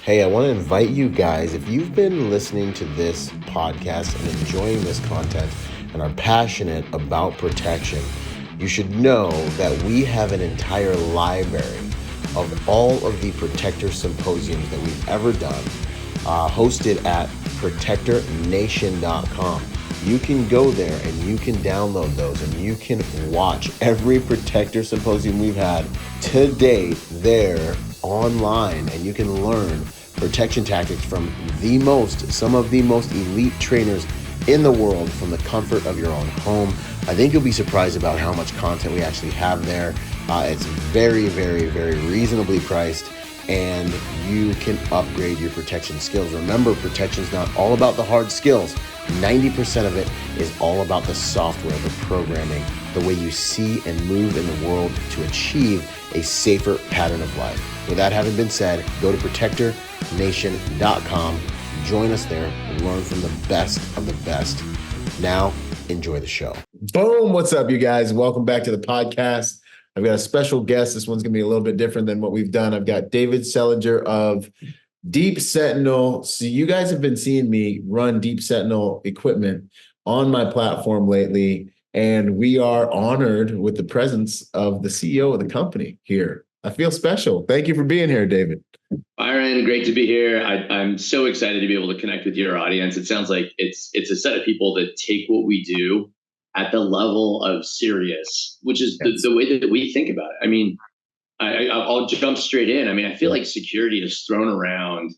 Hey, I want to invite you guys, if you've been listening to this podcast and enjoying this content and are passionate about protection, you should know that we have an entire library of all of the Protector Symposiums that we've ever done, hosted at protectornation.com. You can go there and you can download those and you can watch every Protector Symposium we've had to date there online, and you can learn protection tactics from some of the most elite trainers in the world from the comfort of your own home. I think you'll be surprised about how much content we actually have there. It's very, very, very reasonably priced, and you can upgrade your protection skills. Remember, protection is not all about the hard skills. 90% of it is all about the software, the programming, the way you see and move in the world to achieve a safer pattern of life. With that having been said, go to protectornation.com, join us there, and learn from the best of the best. Now, enjoy the show. Boom! What's up, you guys? Welcome back to the podcast. I've got a special guest. This one's going to be a little bit different than what we've done. I've got Dave Selinger of Deep Sentinel. So you guys have been seeing me run Deep Sentinel equipment on my platform lately, and we are honored with the presence of the CEO of the company here. I feel special. Thank you for being here, David. Byron, great to be here. I'm so excited to be able to connect with your audience. It sounds like it's a set of people that take what we do at the level of serious, which is the way that we think about it. I mean, I'll jump straight in. I mean, I feel like security is thrown around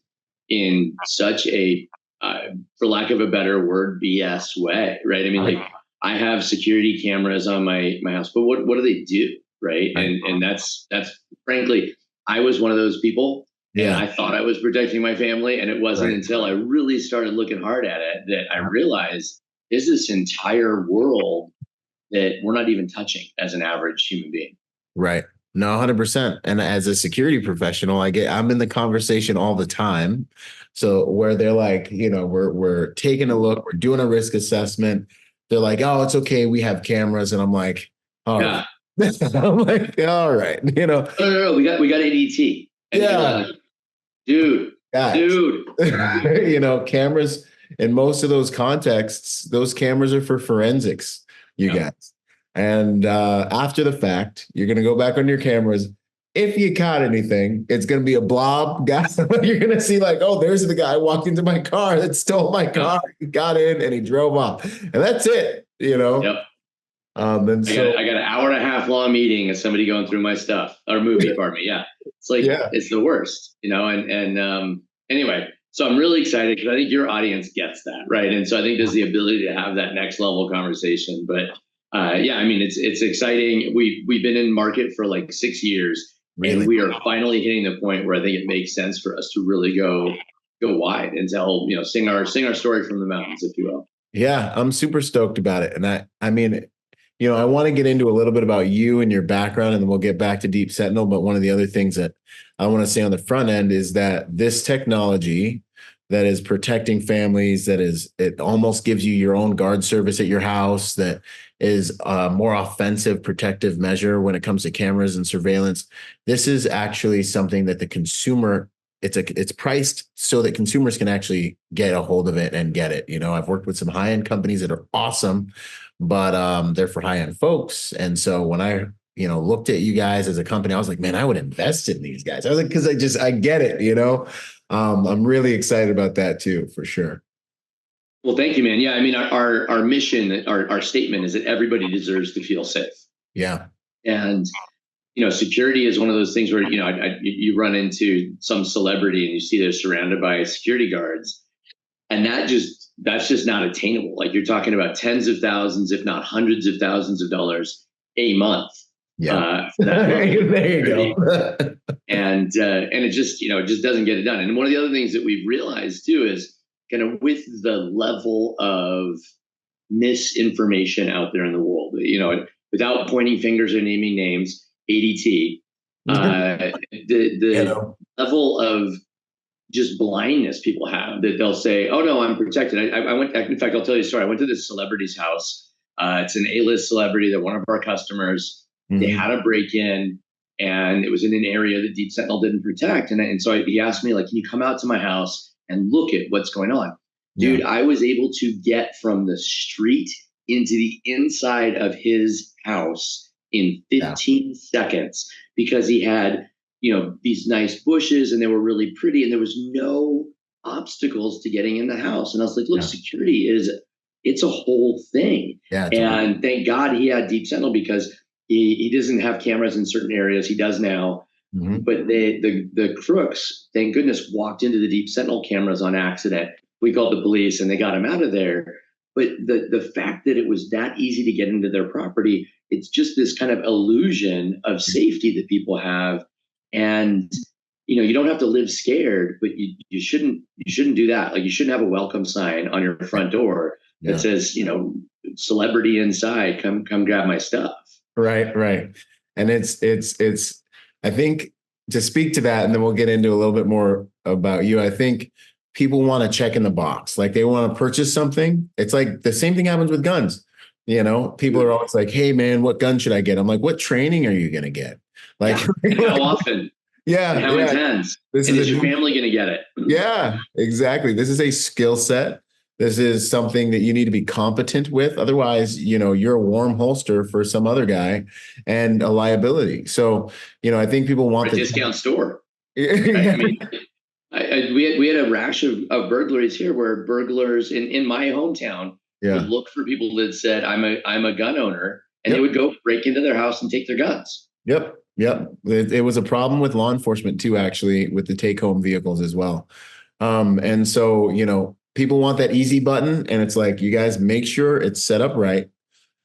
in such a, for lack of a better word, BS way, right? I mean, like, I have security cameras on my house, but what do they do, right? And that's frankly, I was one of those people. Yeah. And I thought I was protecting my family, and it wasn't until I really started looking hard at it that I realized there's this entire world that we're not even touching as an average human being. Right. No, 100%. And as a security professional, I'm in the conversation all the time. So where they're like, we're taking a look, we're doing a risk assessment. They're like, oh, it's okay, we have cameras. And I'm like, oh, yeah. I'm like, all right, No, we got ADT. And yeah. Dude. Cameras in most of those contexts, those cameras are for forensics, guys. And after the fact, you're going to go back on your cameras. If you caught anything, it's going to be a blob. Guys, you're going to see like, oh, there's the guy walked into my car that stole my car. He got in and he drove off. And that's it, Yep. And so I got an hour and a half long meeting of somebody going through my stuff or movie, pardon me. Yeah. It's like, It's the worst, and anyway, so I'm really excited because I think your audience gets that. Right. And so I think there's the ability to have that next level conversation, but I mean, it's exciting. We've been in market for like 6 years, and we are finally hitting the point where I think it makes sense for us to really go wide and tell, sing our story from the mountains, if you will. Yeah, I'm super stoked about it. And I mean, I want to get into a little bit about you and your background, and then we'll get back to Deep Sentinel. But one of the other things that I want to say on the front end is that this technology that is protecting families, it almost gives you your own guard service at your house, that is a more offensive protective measure when it comes to cameras and surveillance. This is actually something that the consumer, it's priced so that consumers can actually get a hold of it and get it. I've worked with some high-end companies that are awesome, but they're for high-end folks. And so when I looked at you guys as a company, I was like, man, I would invest in these guys. I was like, because I get it, I'm really excited about that too, for sure. Well, thank you, man. Yeah, I mean, our mission, our statement is that everybody deserves to feel safe. Yeah. And, security is one of those things where, you run into some celebrity and you see they're surrounded by security guards, and that's just not attainable. Like, you're talking about tens of thousands, if not hundreds of thousands of dollars a month. Yeah. There you go. And it just, it just doesn't get it done. And one of the other things that we've realized too is kind of with the level of misinformation out there in the world, without pointing fingers or naming names, ADT, the level of just blindness people have, that they'll say, oh no, I'm protected. I went, in fact, I'll tell you a story. I went to this celebrity's house. It's an A-list celebrity. They're one of our customers. They had a break-in. and it was in an area that Deep Sentinel didn't protect. And so he asked me, like, can you come out to my house and look at what's going on? Dude, I was able to get from the street into the inside of his house in 15 seconds because he had, these nice bushes and they were really pretty and there was no obstacles to getting in the house. And I was like, look, security it's a whole thing. Yeah, and thank God he had Deep Sentinel because he doesn't have cameras in certain areas. He does now. Mm-hmm. But the crooks, thank goodness, walked into the Deep Sentinel cameras on accident. We called the police and they got him out of there. But the fact that it was that easy to get into their property, it's just this kind of illusion of safety that people have. And, you don't have to live scared, but you shouldn't do that. Like, you shouldn't have a welcome sign on your front door that says, celebrity inside, come grab my stuff. Right. And it's I think, to speak to that, and then we'll get into a little bit more about you. I think people want to check in the box, like they want to purchase something. It's like the same thing happens with guns. People are always like, hey man, what gun should I get? I'm like, what training are you going to get? Like, how often? Yeah. And how intense? Is your family going to get it? Yeah, exactly. This is a skill set. This is something that you need to be competent with. Otherwise, you're a warm holster for some other guy and a liability. So, I think people want a discount store. Right? I mean, we had a rash of burglaries here where burglars in my hometown would look for people that said, I'm a gun owner, and they would go break into their house and take their guns. Yep. It was a problem with law enforcement too, actually, with the take-home vehicles as well. And so, people want that easy button, and it's like, you guys make sure it's set up right.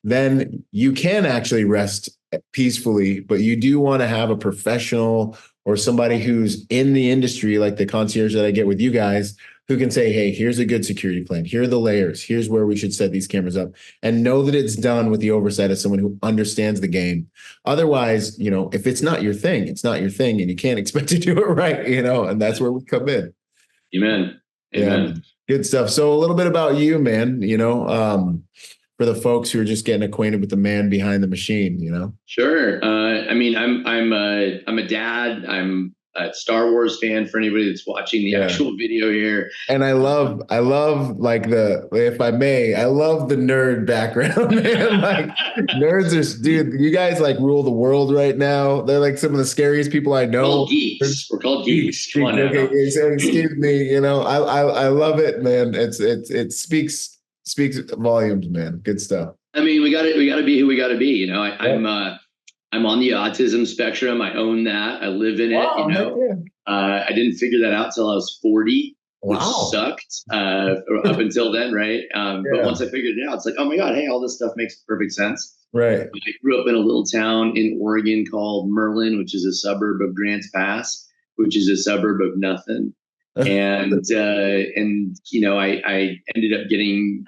Then you can actually rest peacefully, but you do want to have a professional or somebody who's in the industry, like the concierge that I get with you guys, who can say, hey, here's a good security plan. Here are the layers. Here's where we should set these cameras up, and know that it's done with the oversight of someone who understands the game. Otherwise, if it's not your thing, it's not your thing, and you can't expect to do it right, and that's where we come in. Amen. Yeah, good stuff. So a little bit about you, man, for the folks who are just getting acquainted with the man behind the machine, Sure. I'm a dad. I'm a Star Wars fan for anybody that's watching the actual video here. And I love like if I may, I love the nerd background, man. Like, nerds are, dude, you guys like rule the world right now. They're like some of the scariest people I know. We're called geeks. Okay, excuse me. I love it, man. It speaks volumes, man. Good stuff. I mean, we got to be who we got to be. I'm on the autism spectrum. I own that. I live in it. I didn't figure that out till I was 40, which sucked up until then, right? But once I figured it out, it's like, oh my God, hey, all this stuff makes perfect sense. Right. I grew up in a little town in Oregon called Merlin, which is a suburb of Grants Pass, which is a suburb of nothing. And I ended up getting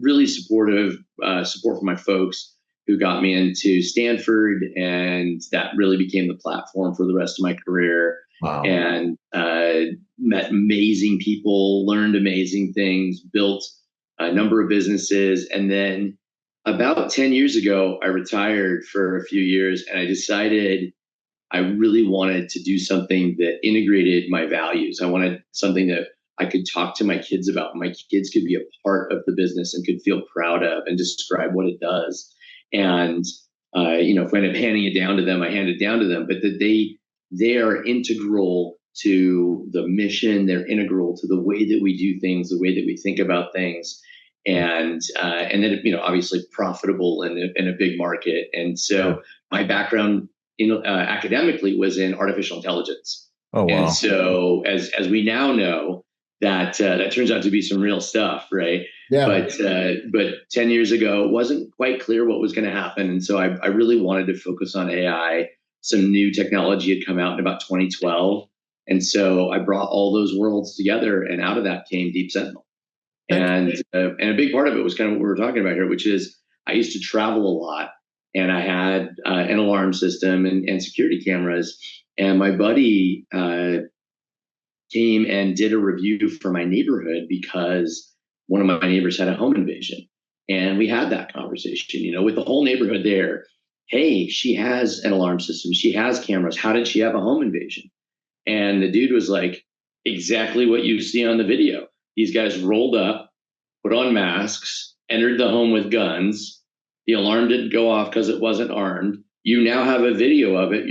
really supportive support from my folks, who got me into Stanford, and that really became the platform for the rest of my career. Wow. And met amazing people, learned amazing things, built a number of businesses. And then about 10 years ago, I retired for a few years, and I decided I really wanted to do something that integrated my values. I wanted something that I could talk to my kids about. My kids could be a part of the business and could feel proud of and describe what it does. And, if I end up handing it down to them, I hand it down to them, but that they are integral to the mission. They're integral to the way that we do things, the way that we think about things. And then, obviously profitable in a big market. And so my background academically was in artificial intelligence. Oh, wow. And so as we now know, that turns out to be some real stuff, right? Yeah. But 10 years ago, it wasn't quite clear what was going to happen. And so I really wanted to focus on AI. Some new technology had come out in about 2012. And so I brought all those worlds together, and out of that came Deep Sentinel. And a big part of it was kind of what we were talking about here, which is I used to travel a lot, and I had an alarm system and security cameras. And my buddy came and did a review for my neighborhood because one of my neighbors had a home invasion. And we had that conversation, with the whole neighborhood there. hey, she has an alarm system. She has cameras. How did she have a home invasion? And the dude was like, exactly what you see on the video. These guys rolled up, put on masks, entered the home with guns. The alarm didn't go off because it wasn't armed. You now have a video of it.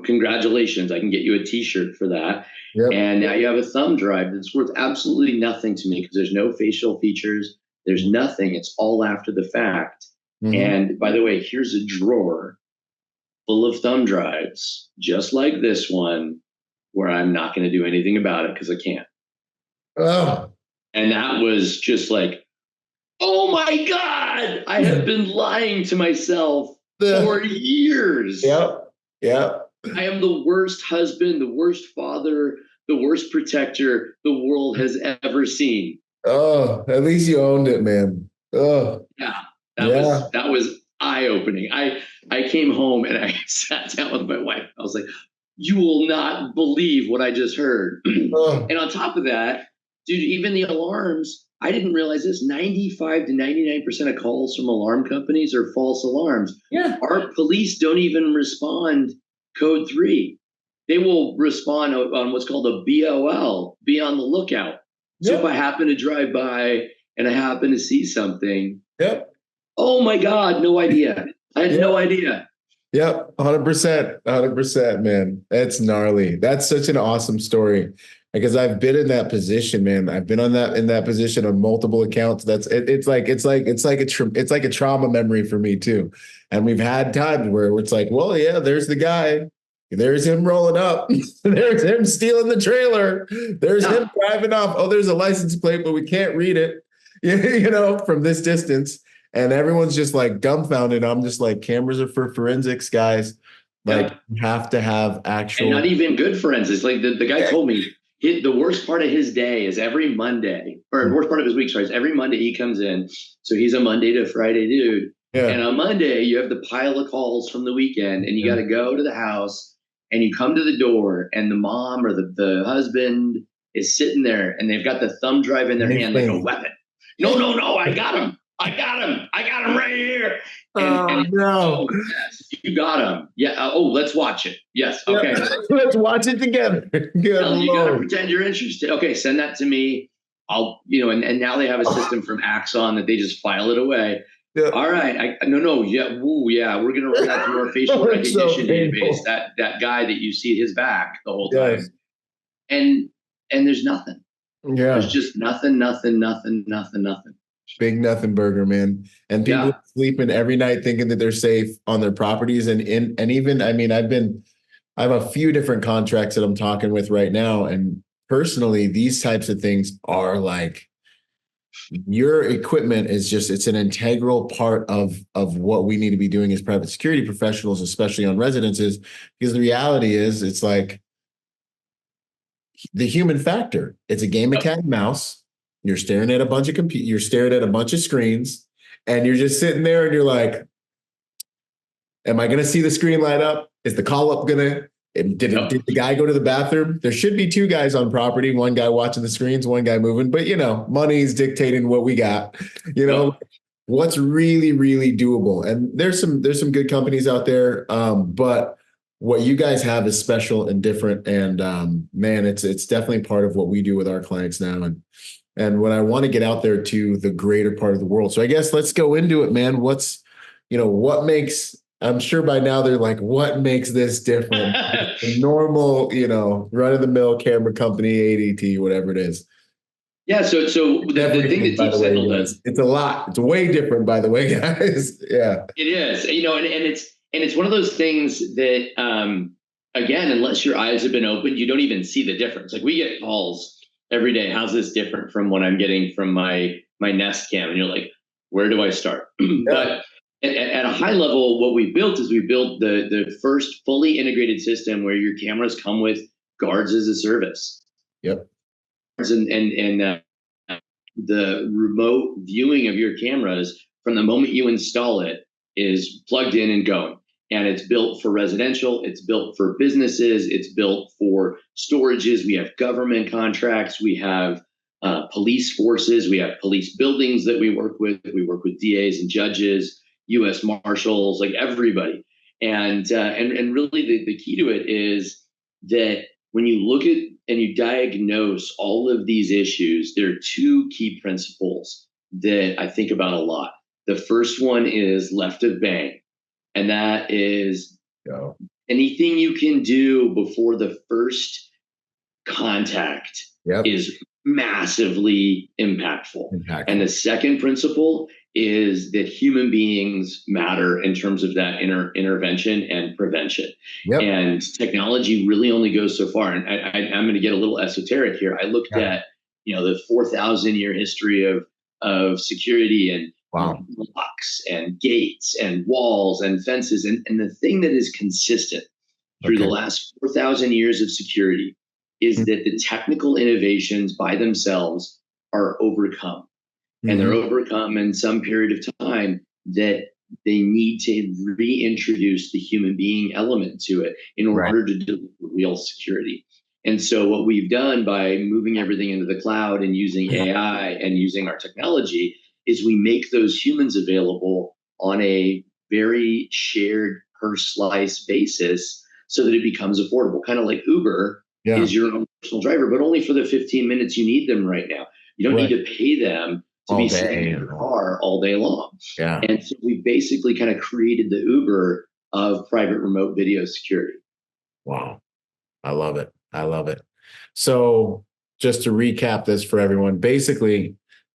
Congratulations. I can get you a t-shirt for that. Yep. And now you have a thumb drive that's worth absolutely nothing to me because there's no facial features. There's nothing. It's all after the fact. Mm-hmm. And by the way, here's a drawer full of thumb drives, just like this one, where I'm not going to do anything about it because I can't. Oh. And that was just like, oh my God, I have been lying to myself for years. Yep. Yep. I am the worst husband, the worst father, the worst protector the world has ever seen. Oh, at least you owned it, man. Oh. Yeah. That was eye-opening. I came home and I sat down with my wife. I was like, you will not believe what I just heard. Oh. And on top of that, dude, even the alarms, I didn't realize this, 95 to 99% of calls from alarm companies are false alarms. Yeah. Our police don't even respond code 3. They will respond on what's called a BOL, be on the lookout. So if I happen to drive by and I happen to see something, oh my God, no idea. I had no idea. Yep, 100%, man. That's gnarly. That's such an awesome story because I've been in that position, man. I've been in that position on multiple accounts. It's like a trauma memory for me too. And we've had times where it's like, well, yeah, there's the guy. There's him rolling up. There's him stealing the trailer. There's him driving off. Oh, there's a license plate, but we can't read it, from this distance. And everyone's just like dumbfounded. I'm just like, cameras are for forensics, guys. Like, you have to have actual. And not even good forensics. Like the guy told me, the worst part of his day is every Monday, or the worst part of his week, sorry, is every Monday he comes in. So he's a Monday to Friday dude. Yeah. And on Monday, you have the pile of calls from the weekend, and you got to go to the house, and you come to the door, and the mom or the husband is sitting there, and they've got the thumb drive in their hand like a weapon. No, I got him. I got him right here. No. Yes, you got him. Yeah. Let's watch it. Yes. Okay. Let's watch it together. Good. You got to pretend you're interested. Okay. Send that to me. And now they have a system from Axon that they just file it away. Yeah. All right. No. Yeah. Ooh, yeah. We're going to run that through our facial recognition database. That guy that you see his back the whole time. Yes. And there's nothing. Yeah. There's just nothing. Big nothing burger, man. And people sleeping every night thinking that they're safe on their properties. And even, I mean, I have a few different contracts that I'm talking with right now. And personally, these types of things are like, your equipment is it's an integral part of what we need to be doing as private security professionals, especially on residences, because the reality is it's like the human factor. It's a game of cat and mouse. You're staring at a bunch of you're staring at a bunch of screens, and you're just sitting there and you're like, am I going to see the screen light up? Is the call up did the guy go to the bathroom? There should be 2 guys on property, one guy watching the screens, one guy moving, but money's dictating what we got, what's really, really doable. And there's some good companies out there. But what you guys have is special and different. And man, it's definitely part of what we do with our clients now. And when I want to get out there to the greater part of the world. So I guess let's go into it, man. What makes, I'm sure by now they're like, what makes this different? Normal, run-of-the-mill camera company, ADT, whatever it is. Yeah. So the thing that Deep Sentinel does, it's a lot. It's way different, by the way, guys. Yeah. It is, and it's one of those things that, again, unless your eyes have been opened, you don't even see the difference. Like we get calls every day. How's this different from what I'm getting from my Nest Cam? And you're like, where do I start? But at a high level, what we built is we built the first fully integrated system where your cameras come with guards as a service. Yep. And the remote viewing of your cameras from the moment you install it is plugged in and going. And it's built for residential, it's built for businesses, it's built for storages. We have government contracts, we have police forces, we have police buildings that we work with DAs and judges. U.S. Marshals, like everybody. And really the key to it is that when you look at and you diagnose all of these issues, there are two key principles that I think about a lot. The first one is left of bang, and that is anything you can do before the first contact is massively impactful. And the second principle is that human beings matter in terms of that intervention and prevention. And technology really only goes so far. And I'm going to get a little esoteric here. I looked at, the 4,000 year history of security and locks and gates and walls and fences. And the thing that is consistent through the last 4,000 years of security is that the technical innovations by themselves are overcome. And they're overcome in some period of time that they need to reintroduce the human being element to it in order to deliver real security. And so what we've done by moving everything into the cloud and using AI and using our technology is we make those humans available on a very shared per slice basis so that it becomes affordable, kind of like Uber is your own personal driver, but only for the 15 minutes you need them right now. You don't need to pay them to be sitting in your car all day long. And so we basically kind of created the Uber of private remote video security. Wow. I love it. I love it. So just to recap this for everyone, basically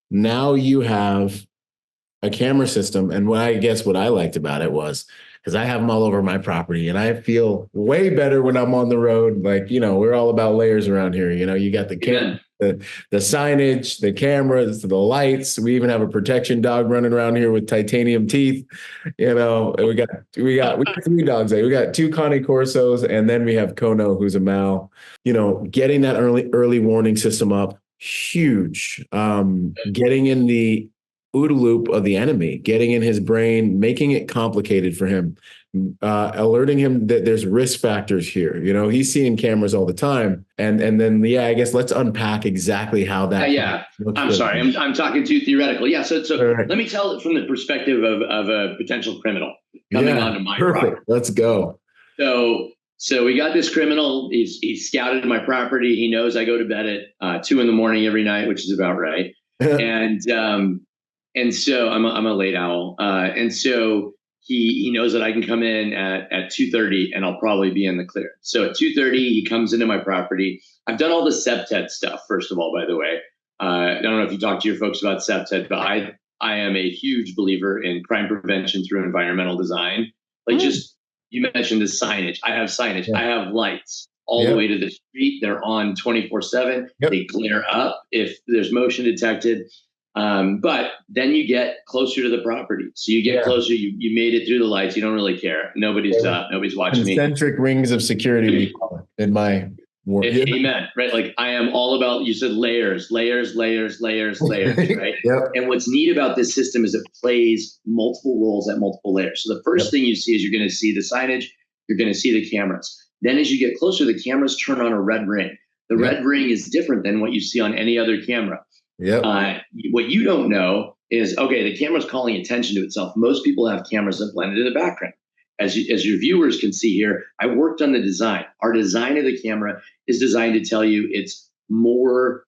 now you have a camera system. And what I liked about it was, because I have them all over my property and I feel way better when I'm on the road. Like, we're all about layers around here. You got the camera, the signage, the cameras, the lights. We even have a protection dog running around here with titanium teeth. And we got 3 dogs. We got 2 Connie Corsos, and then we have Kono, who's a Mal. Getting that early warning system up, huge. Getting in the OODA loop of the enemy, getting in his brain, making it complicated for him, alerting him that there's risk factors here. He's seeing cameras all the time. And then, I guess let's unpack exactly how that. I'm sorry. I'm talking too theoretical. So let me tell it from the perspective of a potential criminal coming onto my property. Let's go. So we got this criminal. He's scouted my property. He knows I go to bed at 2 a.m. every night, which is about right. And so I'm a late owl. And so he knows that I can come in at 2:30 and I'll probably be in the clear. So at 2:30, he comes into my property. I've done all the SEPTED stuff, first of all, by the way. I don't know if you talk to your folks about SEPTED, but I am a huge believer in crime prevention through environmental design. Like you mentioned the signage. I have signage. I have lights all the way to the street. They're on 24/7. They glare up if there's motion detected. But then you get closer to the property. So you get closer, you made it through the lights. You don't really care. Nobody's watching me. Concentric rings of security in my work. Amen. Right. Like I am all about, you said layers, right? And what's neat about this system is it plays multiple roles at multiple layers. So the first thing you see is you're going to see the signage. You're going to see the cameras. Then as you get closer, the cameras turn on a red ring. The red ring is different than what you see on any other camera. What you don't know is, the camera's calling attention to itself. Most people have cameras that blend into the background. As your viewers can see here, I worked on the design. Our design of the camera is designed to tell you it's more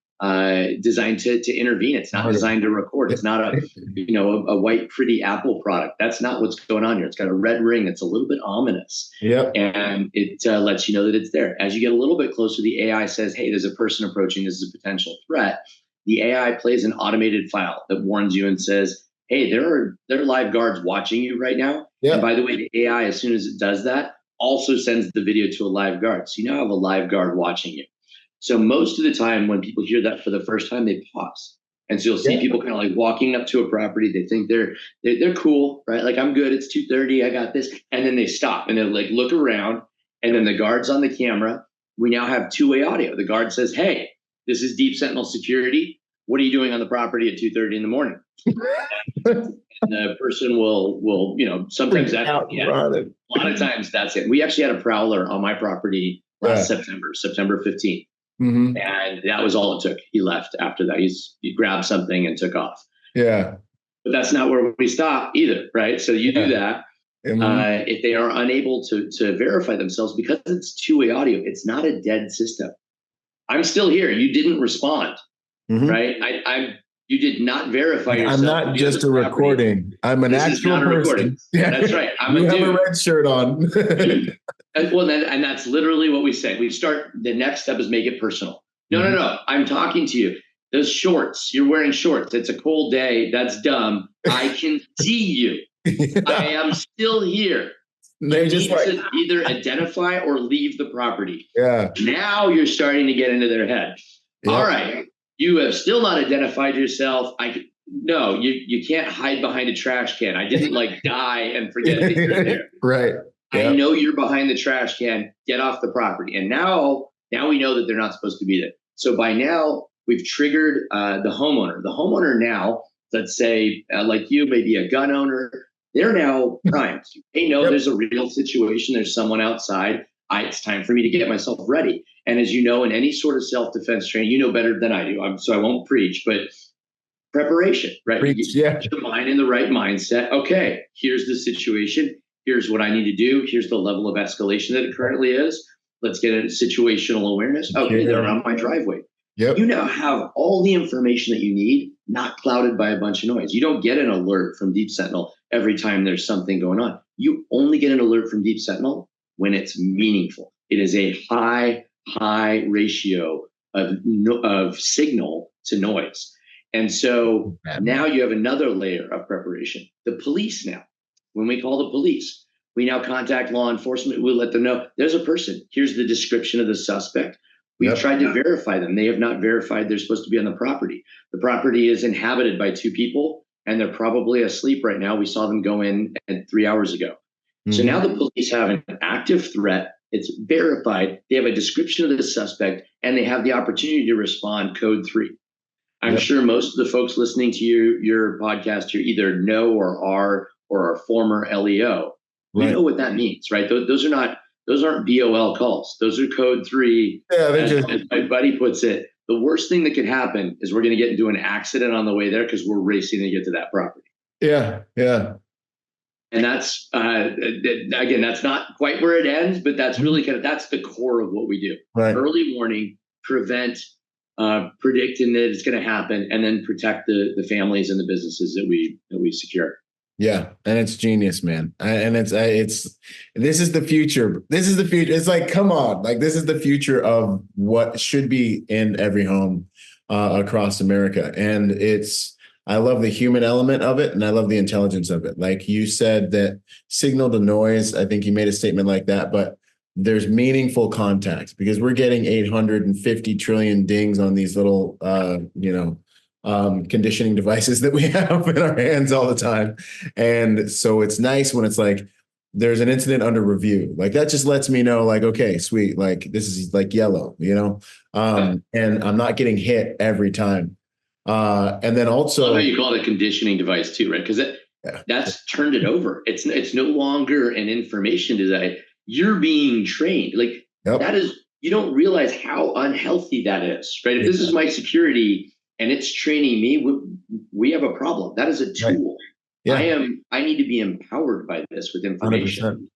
designed to intervene. It's not designed to record. It's not a white, pretty Apple product. That's not what's going on here. It's got a red ring that's a little bit ominous. And it lets you know that it's there. As you get a little bit closer, the AI says, hey, there's a person approaching. This is a potential threat. The AI plays an automated file that warns you and says, hey, there are live guards watching you right now. And by the way, the AI, as soon as it does that, also sends the video to a live guard. So you now have a live guard watching you. So most of the time when people hear that for the first time, they pause. And so you'll see people kind of like walking up to a property. They think they're cool, right? Like, I'm good. It's 2:30. I got this. And then they stop and they like look around. And then the guard's on the camera. We now have two-way audio. The guard says, hey, this is Deep Sentinel security. What are you doing on the property at 2:30 in the morning? And the person will, sometimes a lot of times that's it. We actually had a prowler on my property last September 15th. And that was all it took. He left after that. He grabbed something and took off. But that's not where we stop either, right? So you do that. Mhm. If they are unable to verify themselves, because it's two-way audio, it's not a dead system. I'm still here. You didn't respond, Mhm. right? You did not verify I'm yourself not via just the a property. recording. I'm an This is actual not a recording. person. Yeah. That's right. I'm You a have a dude. red shirt on. And that's literally what we say. We start, the next step is make it personal. No. I'm talking to you. Those shorts, you're wearing shorts. It's a cold day. That's dumb. I can see you. Yeah. I am still here. They're You just need like, to either identify or leave the property. yeah. Now you're starting to get into their head. Yep. All right. You have still not identified yourself. No, you can't hide behind a trash can. I didn't like die and forget that you're there. Right. I Yep. know you're behind the trash can. Get off the property. And now we know that they're not supposed to be there. So by now we've triggered the homeowner. The homeowner now, let's say like you, maybe a gun owner, they're now primed. They know Yep. there's a real situation. There's someone outside. It's time for me to get myself ready. And as you know, in any sort of self-defense training, you know better than I do. So I won't preach, but preparation, right? Yeah. Get your mind in the right mindset. Okay, here's the situation. Here's what I need to do. Here's the level of escalation that it currently is. Let's get a situational awareness. Okay, they're around my driveway. Yep. You now have all the information that you need, not clouded by a bunch of noise. You don't get an alert from Deep Sentinel every time there's something going on. You only get an alert from Deep Sentinel when it's meaningful. It is a high ratio of signal to noise. And so now you have another layer of preparation. The police now, when we call the police, we now contact law enforcement. We'll let them know there's a person. Here's the description of the suspect. We've tried to verify them. They have not verified they're supposed to be on the property. The property is inhabited by two people, and they're probably asleep right now. We saw them go in 3 hours ago. So now the police have an active threat. It's verified. They have a description of the suspect, and they have the opportunity to respond code 3. I'm sure most of the folks listening to your podcast here either know or are former LEO. You know what that means, right? Those aren't BOL calls. Those are code 3. Yeah, as my buddy puts it, the worst thing that could happen is we're going to get into an accident on the way there because we're racing to get to that property. Yeah. And that's again, that's not quite where it ends, but that's really that's the core of what we do. Right. Early warning, prevent, predicting that it's going to happen, and then protect the families and the businesses that we secure. Yeah, and it's genius, man. And it's this is the future. This is the future. It's like, come on, like this is the future of what should be in every home across America. And I love the human element of it, and I love the intelligence of it. Like you said, that signal to noise. I think you made a statement like that, but there's meaningful contact because we're getting 850 trillion dings on these little, conditioning devices that we have in our hands all the time. And so it's nice when it's like, there's an incident under review. Like that just lets me know, like, okay, sweet. Like this is like yellow, and I'm not getting hit every time. And then also, I love how you call it a conditioning device too, right? Because that's turned it over. It's no longer an information device. You're being trained. Like that is, you don't realize how unhealthy that is, right? If this is my security and it's training me, we have a problem. That is a tool. Right. Yeah. I need to be empowered by this with information. 100%.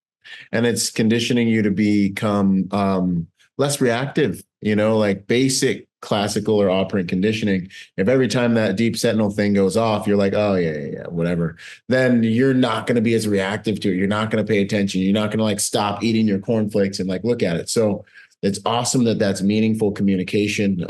And it's conditioning you to become less reactive, like basic classical or operant conditioning. If every time that Deep Sentinel thing goes off, you're like, oh yeah, whatever, then you're not going to be as reactive to it. You're not going to pay attention. You're not going to like stop eating your cornflakes and like look at it. So it's awesome that that's meaningful communication.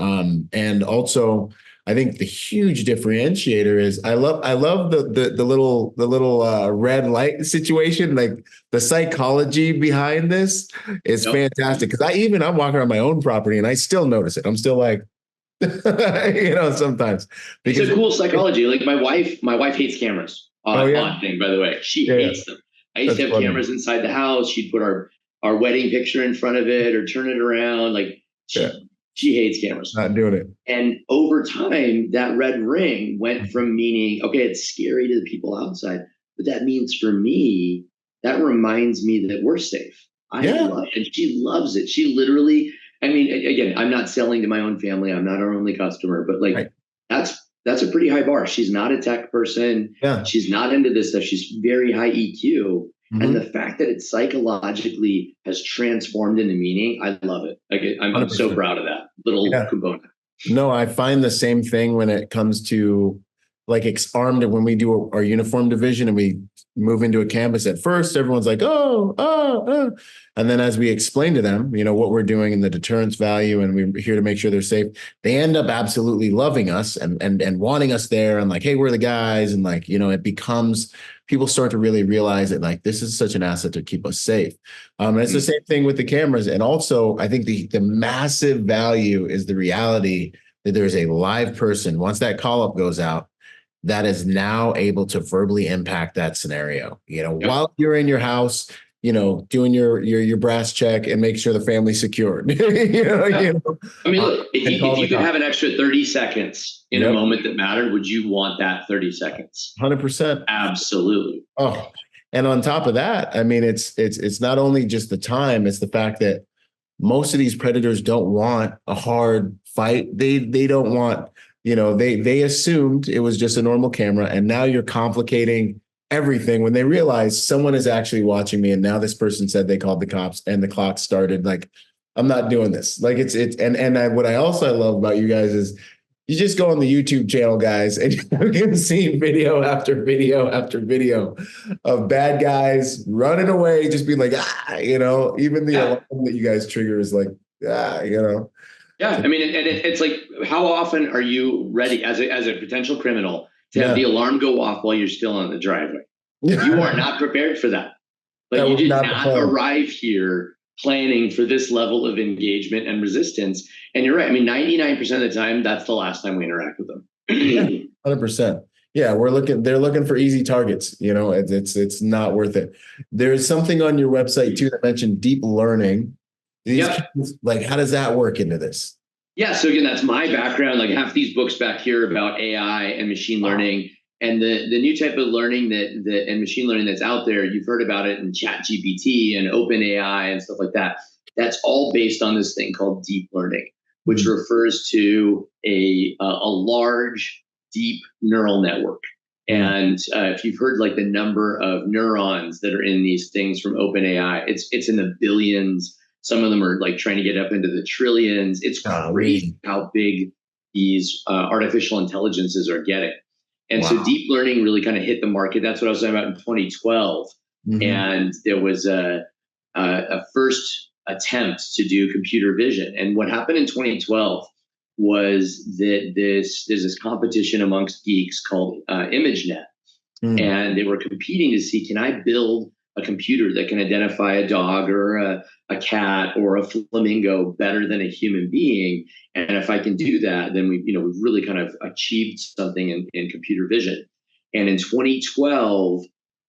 And also, I think the huge differentiator is I love the little red light situation. Like the psychology behind this is fantastic. Because I'm walking around my own property and I still notice it. I'm still like, sometimes. Because it's a cool psychology. Like my wife hates cameras. Odd thing, by the way. She hates them. I used to have cameras inside the house. She'd put our wedding picture in front of it or turn it around. Like she hates cameras. Not doing it. And over time, that red ring went from meaning, okay, it's scary to the people outside, but that means for me, that reminds me that we're safe. I love it. And she loves it. She literally, again, I'm not selling to my own family. I'm not our only customer, but that's that's a pretty high bar. She's not a tech person. Yeah. She's not into this stuff. She's very high EQ. Mm-hmm. And the fact that it psychologically has transformed into meaning, I love it. Like, I'm so proud of that little component. No, I find the same thing when it comes to like armed when we do our uniform division and we move into a campus. At first, everyone's like, oh. And then as we explain to them, what we're doing and the deterrence value, and we're here to make sure they're safe, they end up absolutely loving us and wanting us there. And like, hey, we're the guys. And like, it becomes, people start to really realize that like, this is such an asset to keep us safe. And it's the same thing with the cameras. And also I think the massive value is the reality that there's a live person, once that call up goes out, that is now able to verbally impact that scenario, while you're in your house, doing your brass check and make sure the family's secured. I mean, look, if you could have an extra 30 seconds in a moment that mattered, would you want that 30 seconds? 100%. Absolutely. Oh, and on top of that, I mean, it's not only just the time, it's the fact that most of these predators don't want a hard fight. They don't want, they assumed it was just a normal camera, and now you're complicating everything when they realize someone is actually watching me. And now this person said they called the cops and the clock started. Like, I'm not doing this. Like what I also love about you guys is you just go on the YouTube channel, guys, and you can see video after video after video of bad guys running away, just being like, even the alarm that you guys trigger is like, Yeah, I mean, and it's like, how often are you ready as a potential criminal to have the alarm go off while you're still on the driveway? You are not prepared for that. Like, you did not arrive here planning for this level of engagement and resistance. And you're right. I mean, 99% of the time, that's the last time we interact with them. 100%. Yeah, they're looking for easy targets. It's not worth it. There's something on your website too that mentioned deep learning. Like, how does that work into this? Yeah. So again, that's my background. Like, half these books back here about AI and machine learning and the new type of learning and machine learning that's out there. You've heard about it in ChatGPT and OpenAI and stuff like that. That's all based on this thing called deep learning, which refers to a large, deep neural network. And if you've heard like the number of neurons that are in these things from OpenAI, it's in the billions. Some of them are like trying to get up into the trillions. It's crazy how big these artificial intelligences are getting. And so deep learning really kind of hit the market. That's what I was talking about in 2012. And there was a first attempt to do computer vision. And what happened in 2012 was that there's this competition amongst geeks called ImageNet. And they were competing to see, can I build a computer that can identify a dog or a cat or a flamingo better than a human being? And if I can do that, then we've really kind of achieved something in computer vision. And in 2012,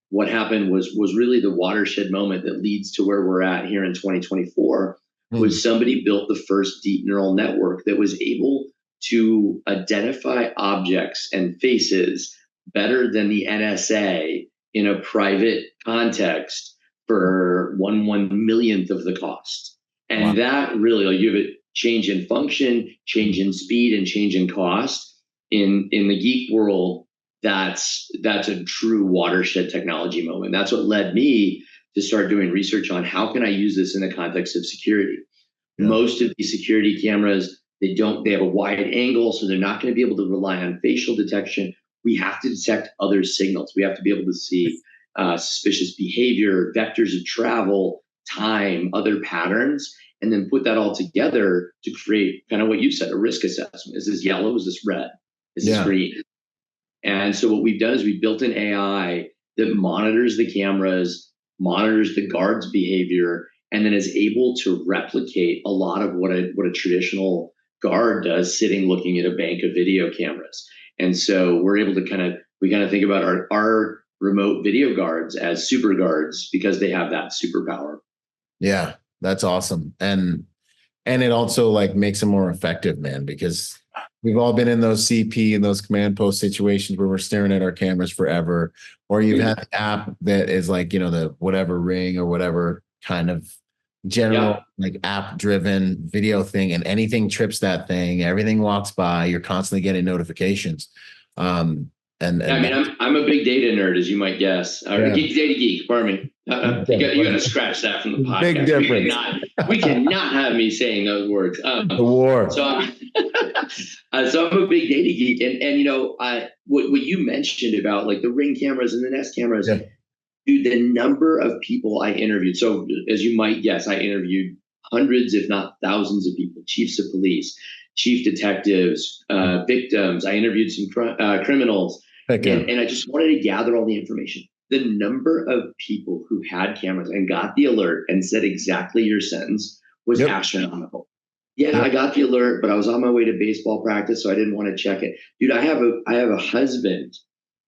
what happened was really the watershed moment that leads to where we're at here in 2024, was somebody built the first deep neural network that was able to identify objects and faces better than the NSA in a private context for 1/1,000,000th of the cost. And that really, like, you have a change in function, change in speed, and change in cost. In the geek world, that's a true watershed technology moment. That's what led me to start doing research on how can I use this in the context of security. Most of these security cameras, they have a wide angle, so they're not going to be able to rely on facial detection. We have to detect other signals. We have to be able to see suspicious behavior, vectors of travel, time, other patterns, and then put that all together to create kind of what you said, a risk assessment. Is this yellow? Is this red? Is this green? And so what we've done is we built an AI that monitors the cameras, monitors the guard's behavior, and then is able to replicate a lot of what a traditional guard does sitting looking at a bank of video cameras. And so we're able to we think about our remote video guards as super guards because they have that superpower. Yeah, that's awesome. And it also like makes them more effective, man, because we've all been in those CP and those command post situations where we're staring at our cameras forever, or you've had the app that is like, the whatever Ring or whatever kind of general like app driven video thing, and anything trips that thing, everything walks by, you're constantly getting notifications. I mean, I'm a big data nerd, as you might guess. Data geek, pardon me. You got to scratch that from the podcast. Big difference. We cannot have me saying those words. The war. So I'm a big data geek, and you know, what you mentioned about like the Ring cameras and the Nest cameras, dude, the number of people I interviewed. So as you might guess, I interviewed hundreds, if not thousands, of people: chiefs of police, chief detectives, victims. I interviewed some criminals. And I just wanted to gather all the information. The number of people who had cameras and got the alert and said exactly your sentence was astronomical. I got the alert, but I was on my way to baseball practice, so I didn't want to check it. Dude, I have a husband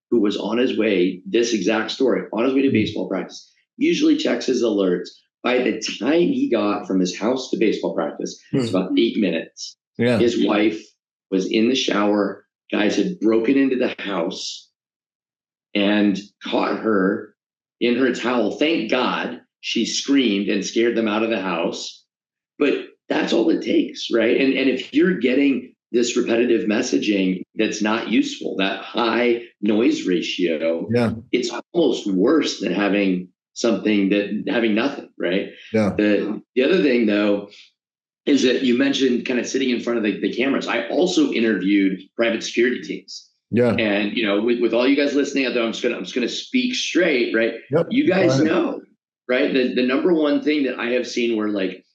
who was on his way, this exact story, on his way to baseball practice, usually checks his alerts. By the time he got from his house to baseball practice, it's about 8 minutes. His wife was in the shower. Guys had broken into the house and caught her in her towel. Thank God she screamed and scared them out of the house. But that's all it takes, right? And if you're getting this repetitive messaging that's not useful, that high noise ratio, it's almost worse than having nothing, right? The other thing, though, is that you mentioned kind of sitting in front of the cameras. I also interviewed private security teams. And you know, with all you guys listening out there, I'm just gonna speak straight, right? You guys know, right? The number one thing that I have seen where like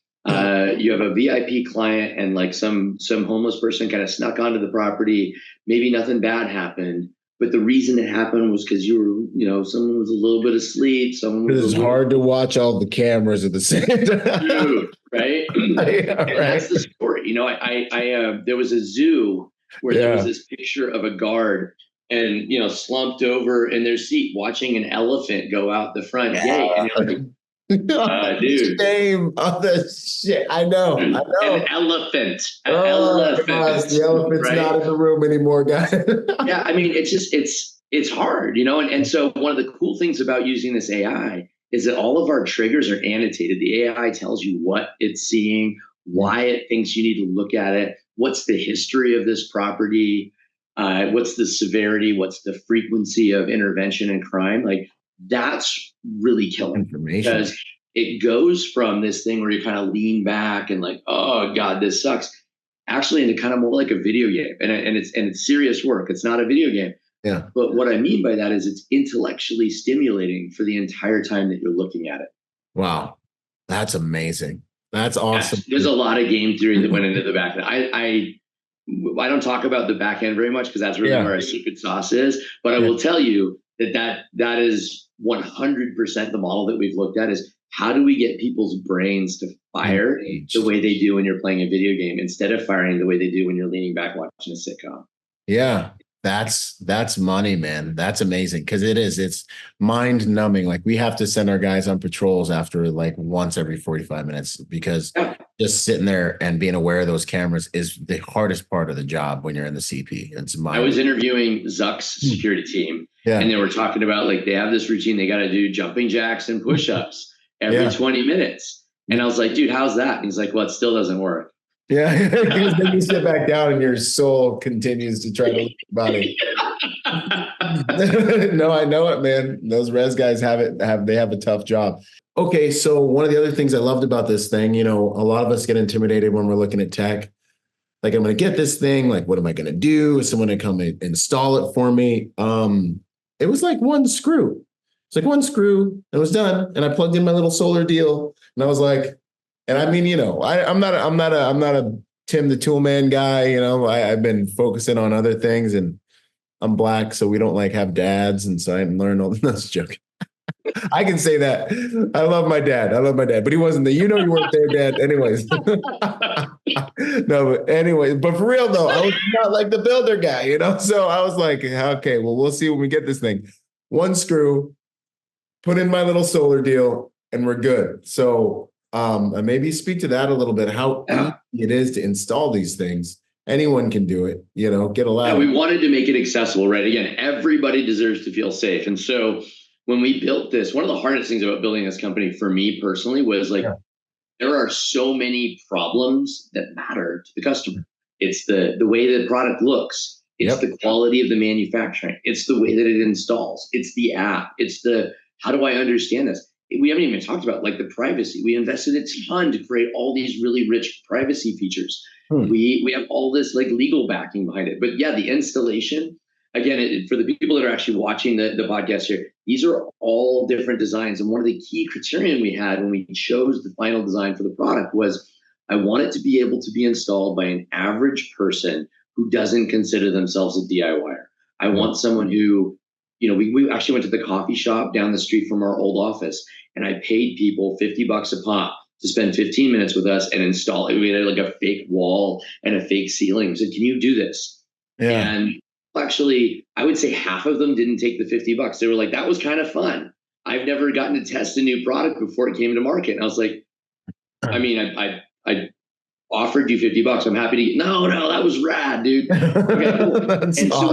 you have a VIP client and like some homeless person kind of snuck onto the property, maybe nothing bad happened, but the reason it happened was because someone was a little bit asleep. It's hard to watch all the cameras at the same time. Dude, right? That's the story. You know, I there was a zoo where there was this picture of a guard and, you know, slumped over in their seat watching an elephant go out the front gate. And you're like, dude. Shame of the shit. I know. An elephant. An elephant. Gosh, the elephant's not in the room anymore, guys. I mean, it's hard, you know, and so one of the cool things about using this AI is that all of our triggers are annotated. The AI tells you what it's seeing, why it thinks you need to look at it, what's the history of this property, what's the severity, what's the frequency of intervention and crime. Like, that's really killing information, because it goes from this thing where you kind of lean back and like, oh God, this sucks, actually into kind of more like a video game. And it's serious work. It's not a video game. But what I mean by that is it's intellectually stimulating for the entire time that you're looking at it. Wow. That's amazing. That's awesome. There's a lot of game theory that went into the back end. I don't talk about the back end very much because that's really where our secret sauce is. But I will tell you that is 100% the model that we've looked at is how do we get people's brains to fire the way they do when you're playing a video game instead of firing the way they do when you're leaning back watching a sitcom. That's money, man. That's amazing. Cause it's mind numbing. Like we have to send our guys on patrols after like once every 45 minutes because just sitting there and being aware of those cameras is the hardest part of the job when you're in the CP. I was interviewing Zuck's security team and they were talking about like, they have this routine. They got to do jumping jacks and push-ups every 20 minutes. And I was like, dude, how's that? And he's like, well, it still doesn't work. Because then you sit back down and your soul continues to try to learn about it. No, I know it, man. Those res guys have a tough job. Okay, so one of the other things I loved about this thing, you know, a lot of us get intimidated when we're looking at tech. Like, I'm going to get this thing. Like, what am I going to do? Is someone going to come and install it for me? It was like one screw. It's like one screw, and it was done. And I plugged in my little solar deal, and I was like. And I mean, you know, I'm not a Tim the Tool Man guy. You know, I've been focusing on other things, and I'm Black, so we don't like have dads, and so I haven't learned all. That's joking. I can say that. I love my dad, but he wasn't there. You know, you weren't there, Dad. Anyways, no, but anyway, but for real though, I was not like the builder guy, you know. So I was like, okay, well, we'll see when we get this thing. One screw, put in my little solar deal, and we're good. So. And maybe speak to that a little bit, how easy it is to install these things. Anyone can do it, you know, get a lab. We wanted to make it accessible, right? Again, everybody deserves to feel safe. And so when we built this, one of the hardest things about building this company for me personally was like, there are so many problems that matter to the customer. It's the way the product looks. It's the quality of the manufacturing. It's the way that it installs. It's the app. It's the, how do I understand this? We haven't even talked about like the privacy. We invested a ton to create all these really rich privacy features. We have all this like legal backing behind it. But yeah, the installation, again, for the people that are actually watching the podcast here, these are all different designs. And one of the key criterion we had when we chose the final design for the product was, I want it to be able to be installed by an average person who doesn't consider themselves a DIYer. I want someone who, we actually went to the coffee shop down the street from our old office, and I paid people $50 a pop to spend 15 minutes with us and install it. We had like a fake wall and a fake ceiling. We said, can you do this? Yeah. And actually, I would say half of them didn't take the $50. They were like, that was kind of fun. I've never gotten to test a new product before it came to market. And I was like, I mean, I offered you $50. I'm happy to. No, that was rad, dude. Okay, cool. And so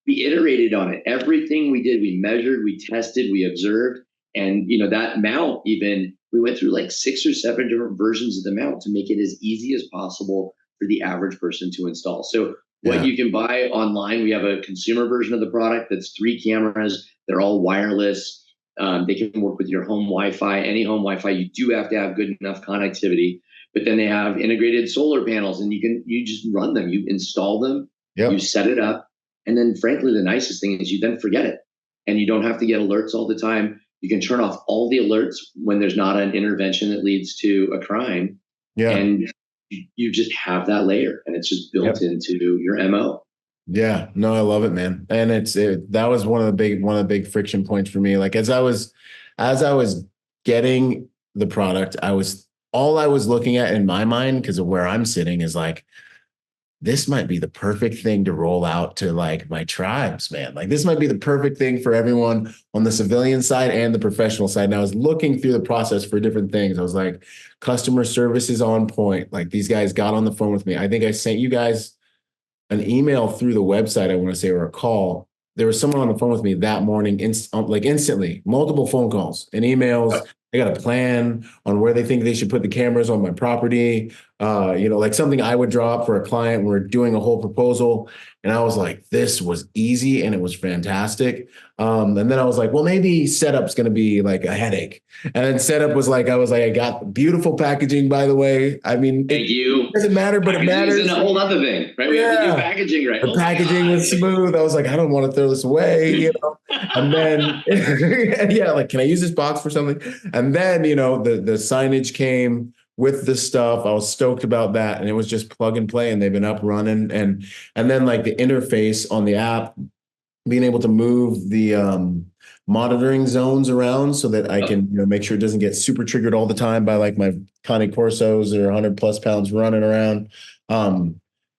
we iterated on it. Everything we did, we measured, we tested, we observed, and that mount, even we went through like 6 or 7 different versions of the mount to make it as easy as possible for the average person to install. So what you can buy online, we have a consumer version of the product that's 3 cameras. They're all wireless. They can work with your home Wi-Fi. Any home Wi-Fi, you do have to have good enough connectivity. But then they have integrated solar panels, and you just run them. You install them, you set it up, and then frankly, the nicest thing is you then forget it, and you don't have to get alerts all the time. You can turn off all the alerts when there's not an intervention that leads to a crime, and you just have that layer, and it's just built into your MO. Yeah, no, I love it, man. And that was one of the big friction points for me. Like as I was getting the product, all I was looking at in my mind, because of where I'm sitting, is like, this might be the perfect thing to roll out to like my tribes, man. Like this might be the perfect thing for everyone on the civilian side and the professional side. And I was looking through the process for different things. I was like, customer service is on point. Like these guys got on the phone with me. I think I sent you guys an email through the website, I want to say, or a call. There was someone on the phone with me that morning, instantly, multiple phone calls and emails. They got a plan on where they think they should put the cameras on my property. Like something I would draw up for a client. We're doing a whole proposal. And I was like, this was easy and it was fantastic. And then I was like, well, maybe setup's going to be like a headache. And then setup was like, I got beautiful packaging, by the way. I mean, it doesn't matter, but it matters. It's a whole other thing, right? We have to do packaging, right? The packaging was smooth. I was like, I don't want to throw this away, And then, like, can I use this box for something? And then, the signage came with the stuff. I was stoked about that. And it was just plug and play, and they've been up running. And then like the interface on the app, being able to move the monitoring zones around so that I can make sure it doesn't get super triggered all the time by like my Connie Corsos that are 100+ pounds running around.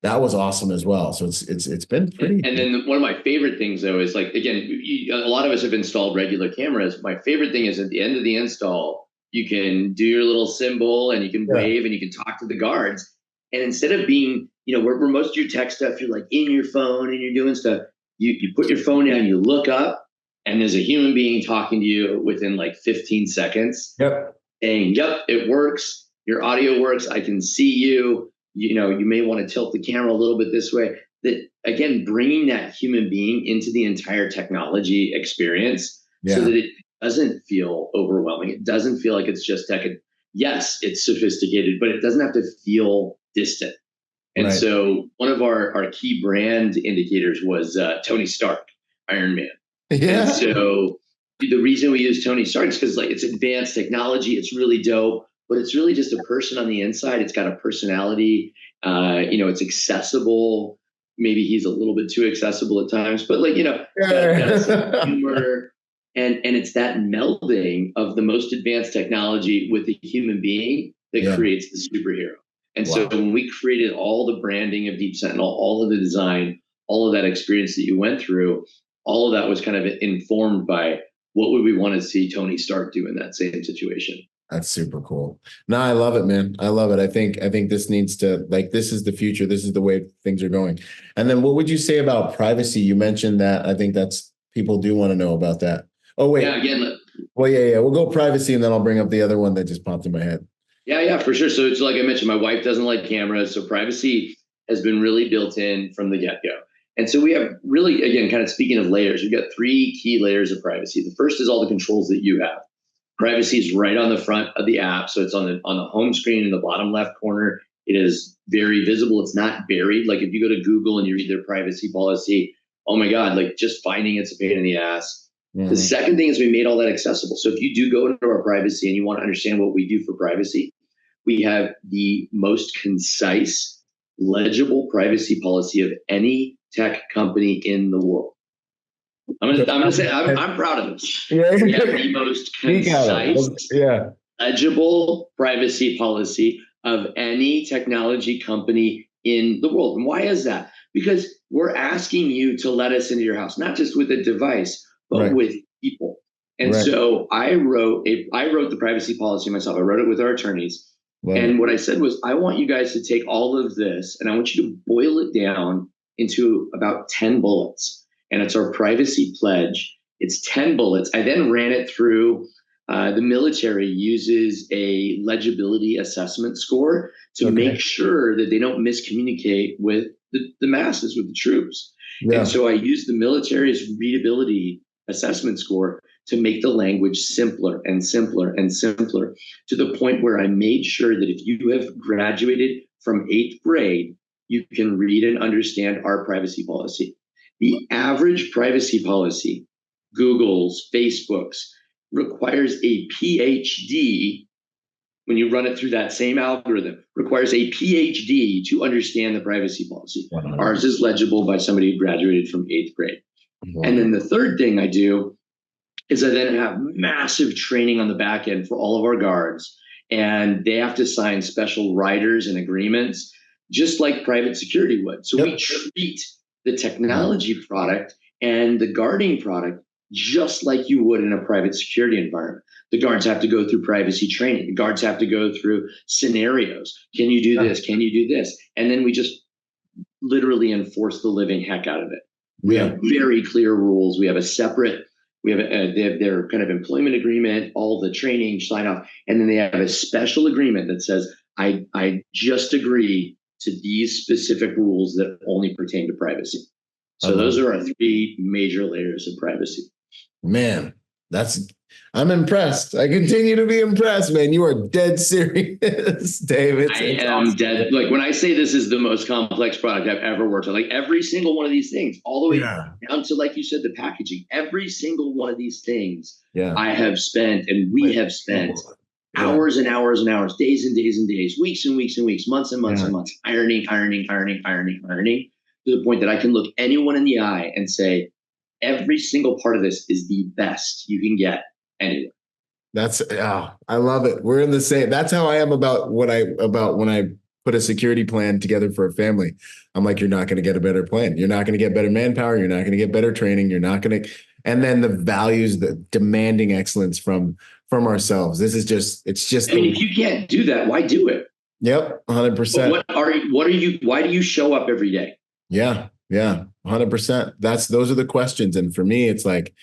That was awesome as well. So it's been pretty. And then one of my favorite things though is like, again, a lot of us have installed regular cameras. My favorite thing is at the end of the install, you can do your little symbol and you can wave and you can talk to the guards. And instead of being, where most of your tech stuff, you're like in your phone and you're doing stuff, you put your phone down, you look up, and there's a human being talking to you within like 15 seconds. Saying, yep, it works. Your audio works. I can see you. You may want to tilt the camera a little bit this way. That again, bringing that human being into the entire technology experience so that it doesn't feel overwhelming. It doesn't feel like it's just tech. Yes, it's sophisticated, but it doesn't have to feel distant. And so one of our key brand indicators was Tony Stark, Iron Man. And so the reason we use Tony Stark is because like it's advanced technology. It's really dope. But it's really just a person on the inside. It's got a personality. It's accessible. Maybe he's a little bit too accessible at times, but like, got some humor. And it's that melding of the most advanced technology with the human being that creates the superhero. And so when we created all the branding of Deep Sentinel, all of the design, all of that experience that you went through, all of that was kind of informed by what would we want to see Tony Stark do in that same situation. That's super cool. No, I love it, man. I love it. I think this needs to, like, this is the future. This is the way things are going. And then what would you say about privacy? You mentioned that. I think people do want to know about that. Oh, wait. Yeah, again. Well, yeah. We'll go privacy and then I'll bring up the other one that just popped in my head. Yeah, for sure. So it's like I mentioned, my wife doesn't like cameras, so privacy has been really built in from the get-go. And so we have really, again, kind of speaking of layers, we've got three key layers of privacy. The first is all the controls that you have. Privacy is right on the front of the app, so it's on the home screen in the bottom left corner. It is very visible. It's not buried. Like if you go to Google and you read their privacy policy, oh my God, like just finding it's a pain in the ass. The second thing is we made all that accessible. So if you do go into our privacy and you want to understand what we do for privacy, we have the most concise, legible privacy policy of any tech company in the world. I'm gonna say I'm proud of this. We have the most concise, legible privacy policy of any technology company in the world. And why is that? Because we're asking you to let us into your house, not just with a device, but with people. And so I wrote the privacy policy myself. I wrote it with our attorneys. And what I said was, I want you guys to take all of this and I want you to boil it down into about 10 bullets. And it's our privacy pledge. It's 10 bullets. I then ran it through. The military uses a legibility assessment score to make sure that they don't miscommunicate with the masses, with the troops. And so I used the military's readability assessment score to make the language simpler and simpler and simpler, to the point where I made sure that if you have graduated from 8th grade, you can read and understand our privacy policy. The average privacy policy, Google's, Facebook's, requires a PhD. When you run it through that same algorithm, requires a PhD to understand the privacy policy. 100%. Ours is legible by somebody who graduated from 8th grade. And then the third thing I do is I then have massive training on the back end for all of our guards. And they have to sign special riders and agreements, just like private security would. So we treat the technology product and the guarding product just like you would in a private security environment. The guards have to go through privacy training. The guards have to go through scenarios. Can you do this? Can you do this? And then we just literally enforce the living heck out of it. We have very clear rules. We have they have their kind of employment agreement, all the training, sign off, and then they have a special agreement that says, I just agree to these specific rules that only pertain to privacy. So those are our three major layers of privacy. Man, I'm impressed. I continue to be impressed, man. You are dead serious, Dave. I am dead. Like when I say this is the most complex product I've ever worked on, like every single one of these things, all the way down to, like you said, the packaging, every single one of these things I have spent, and we have spent hours and hours and hours, days and days and days, weeks and weeks and weeks, months and months and months, ironing, to the point that I can look anyone in the eye and say, every single part of this is the best you can get anywhere. I love it. We're in the same. That's how I am about when I put a security plan together for a family. I'm like, you're not going to get a better plan. You're not going to get better manpower. You're not going to get better training. You're not going to. And then the values, the demanding excellence from ourselves. It's just. I mean, if you can't do that, why do it? Yep, 100%. Why do you show up every day? Yeah, 100%. Those are the questions. And for me, it's like,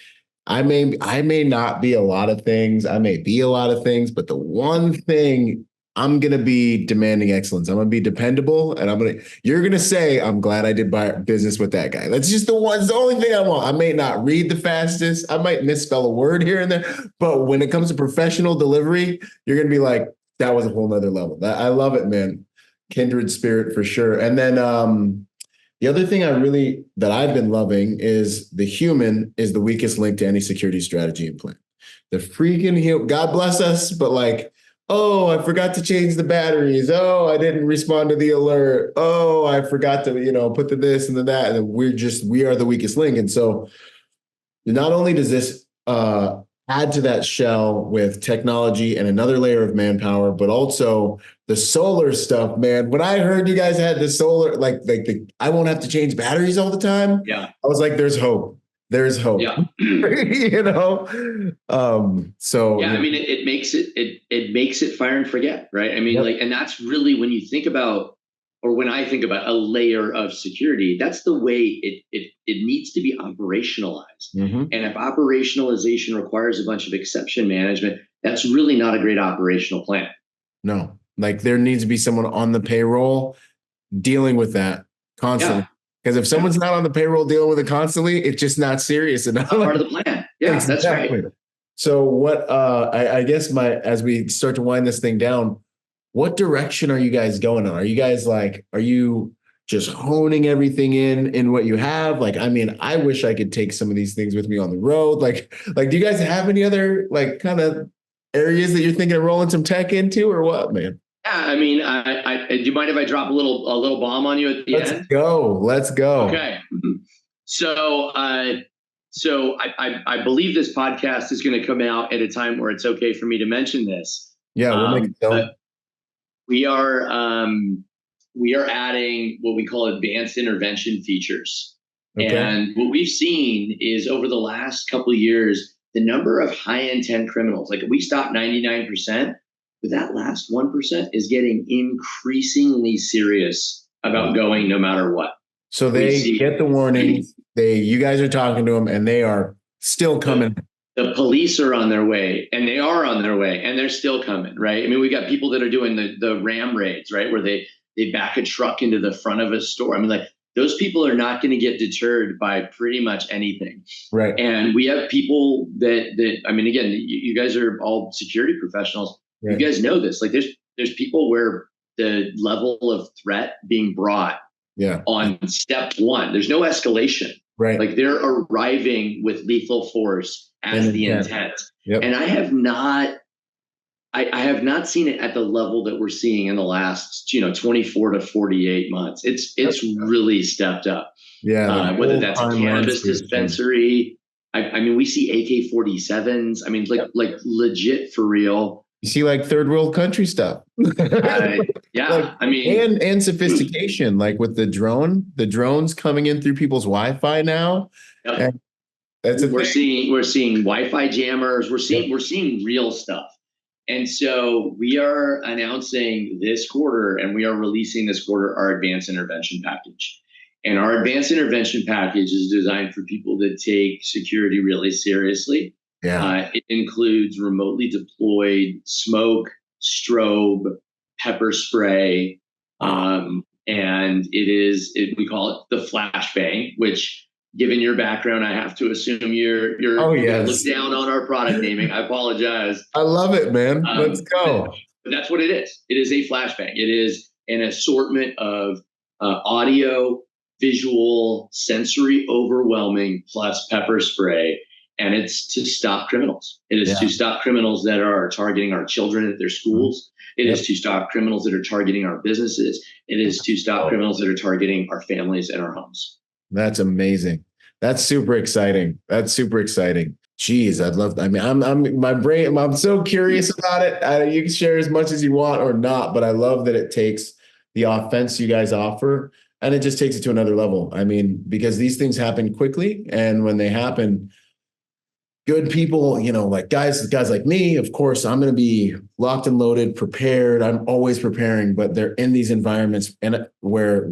I may not be a lot of things. I may be a lot of things, but the one thing, I'm going to be demanding excellence. I'm going to be dependable. And you're going to say, I'm glad I did business with that guy. That's just it's the only thing I want. I may not read the fastest. I might misspell a word here and there, but when it comes to professional delivery, you're going to be like, that was a whole nother level. I love it, man. Kindred spirit for sure. And then, the other thing that I've been loving is the human is the weakest link to any security strategy and plan. The freaking God bless us, but like, oh, I forgot to change the batteries. Oh, I didn't respond to the alert. Oh, I forgot to, put the this and the that. And we are the weakest link. And so not only does this add to that shell with technology and another layer of manpower, but also the solar stuff, man. When I heard you guys had the solar, I won't have to change batteries all the time. Yeah. I was like, there's hope. There's hope. Yeah. So I mean, it makes it fire and forget, right? I mean, and that's really when you think about, or when I think about a layer of security, that's the way it needs to be operationalized. Mm-hmm. And if operationalization requires a bunch of exception management, that's really not a great operational plan. No. Like there needs to be someone on the payroll dealing with that constantly. Yeah. Because if someone's not on the payroll dealing with it constantly, it's just not serious enough. Part of the plan. Yeah, Exactly. that's right. So what I guess as we start to wind this thing down, what direction are you guys going on? Are you guys like, are you just honing everything in what you have? Like, I mean, I wish I could take some of these things with me on the road. Like, do you guys have any other like kind of areas that you're thinking of rolling some tech into or what, man? Yeah, I mean, do you mind if I drop a little bomb on you at the end? Let's go. Okay. So, I believe this podcast is going to come out at a time where it's okay for me to mention this. Yeah, we'll make it so. We are adding what we call advanced intervention features. Okay. And what we've seen is over the last couple of years, the number of high intent criminals, like we stopped 99%, but that last 1% is getting increasingly serious about going no matter what. So they get the warnings, you guys are talking to them and they are still coming. The police are on their way, and they are on their way, and they're still coming, right? I mean, we got people that are doing the ram raids, right? Where they back a truck into the front of a store. I mean, like those people are not going to get deterred by pretty much anything. Right. And we have people that I mean, again, you guys are all security professionals. Right. You guys know this. Like there's people where the level of threat being brought on step one, there's no escalation. Right. Like they're arriving with lethal force as the intent. Yep. And I have not seen it at the level that we're seeing in the last, 24 to 48 months. It's really stepped up. Yeah. Whether that's a cannabis dispensary. I mean, we see AK-47s. I mean, like legit for real. You see like third world country stuff. Yeah. I mean, and sophistication, like with the drones coming in through people's Wi-Fi now. Yep. And we're seeing Wi-Fi jammers. We're seeing real stuff. And so we are announcing this quarter, and we are releasing this quarter our advanced intervention package. And our advanced intervention package is designed for people that take security really seriously. Yeah. It includes remotely deployed smoke, strobe, pepper spray, and we call it the flashbang, which, given your background, I have to assume you're look down on our product naming. I apologize. I love it, man. Let's go. But that's what it is. It is a flashbang. It is an assortment of audio, visual, sensory overwhelming plus pepper spray. And it's to stop criminals. It is to stop criminals that are targeting our children at their schools. It is to stop criminals that are targeting our businesses. It is to stop criminals that are targeting our families and our homes. That's amazing. That's super exciting. Jeez, I'd love. I mean, I'm so curious about it. You can share as much as you want or not, but I love that it takes the offense you guys offer and it just takes it to another level. I mean, because these things happen quickly, and when they happen, good people, like guys like me, of course, I'm going to be locked and loaded, prepared. I'm always preparing, but they're in these environments and where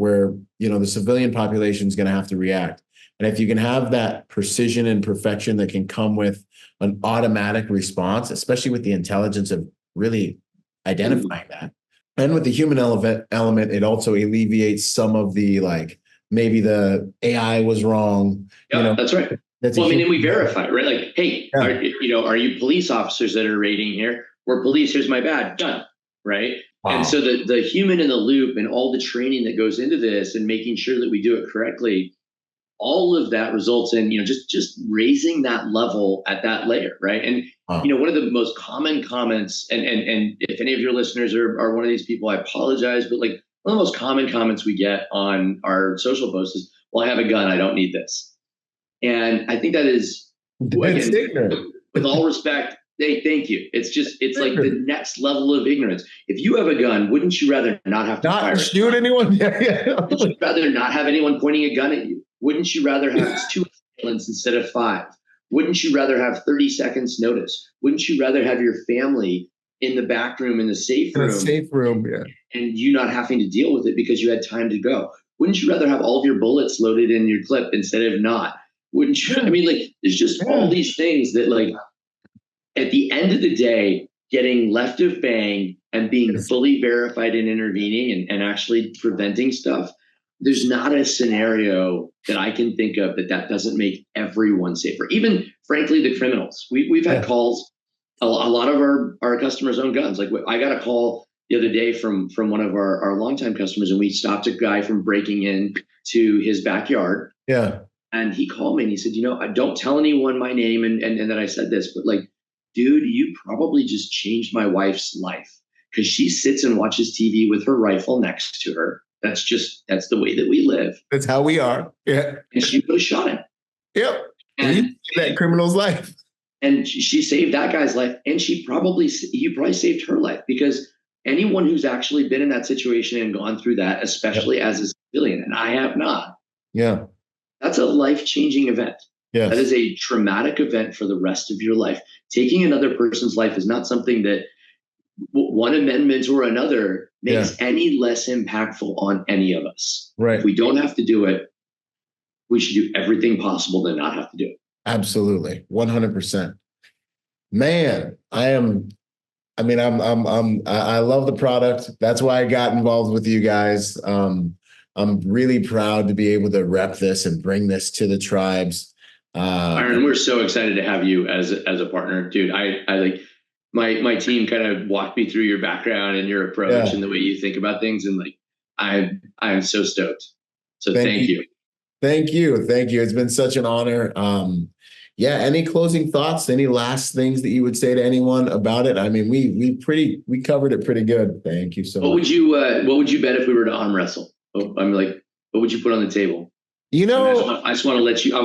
the civilian population is going to have to react. And if you can have that precision and perfection that can come with an automatic response, especially with the intelligence of really identifying that, and with the human element, it also alleviates some of the, like, maybe the AI was wrong. Yeah, that's right. And we verify, right? Like, hey, are you police officers that are raiding here? We're police. Here's my badge. Done. Right. Wow. And so the human in the loop and all the training that goes into this and making sure that we do it correctly, all of that results in, just raising that level at that layer. Right. And, one of the most common comments, and if any of your listeners are one of these people, I apologize, but like one of the most common comments we get on our social posts is, well, I have a gun. I don't need this. And I think that is, again, with all respect, thank you. It's like the next level of ignorance. If you have a gun, wouldn't you rather not have to fire shoot anyone? Wouldn't you rather not have anyone pointing a gun at you? Wouldn't you rather have 2 assailants instead of 5? Wouldn't you rather have 30 seconds notice? Wouldn't you rather have your family in the back room, in the safe room, and you not having to deal with it because you had time to go? Wouldn't you rather have all of your bullets loaded in your clip instead of not? Wouldn't you? I mean, like, there's just all these things that, like, at the end of the day, getting left of bang and being fully verified and intervening and actually preventing stuff, there's not a scenario that I can think of that doesn't make everyone safer. Even, frankly, the criminals. We've had calls, a lot of our customers own guns. Like, I got a call the other day from one of our longtime customers, and we stopped a guy from breaking in to his backyard. Yeah. And he called me and he said, I don't tell anyone my name and that I said this, but like, dude, you probably just changed my wife's life, because she sits and watches TV with her rifle next to her. That's the way that we live. That's how we are. Yeah. And she would have shot him. Yep. And that criminal's life. And she saved that guy's life. And you probably saved her life, because anyone who's actually been in that situation and gone through that, especially as a civilian, and I have not. Yeah. That's a life-changing event. Yes. That is a traumatic event for the rest of your life. Taking another person's life is not something that one amendment or another makes any less impactful on any of us. Right. If we don't have to do it, we should do everything possible to not have to do it. Absolutely. 100%. Man, I love the product. That's why I got involved with you guys. I'm really proud to be able to rep this and bring this to the tribes. Byron, we're so excited to have you as a partner, dude. I like my team kind of walked me through your background and your approach and the way you think about things, and like I'm so stoked. So thank you. Thank you. It's been such an honor. Any closing thoughts? Any last things that you would say to anyone about it? I mean, we covered it pretty good. Thank you so much. What would you bet if we were to arm wrestle? I'm like, what would you put on the table? I just want to let you.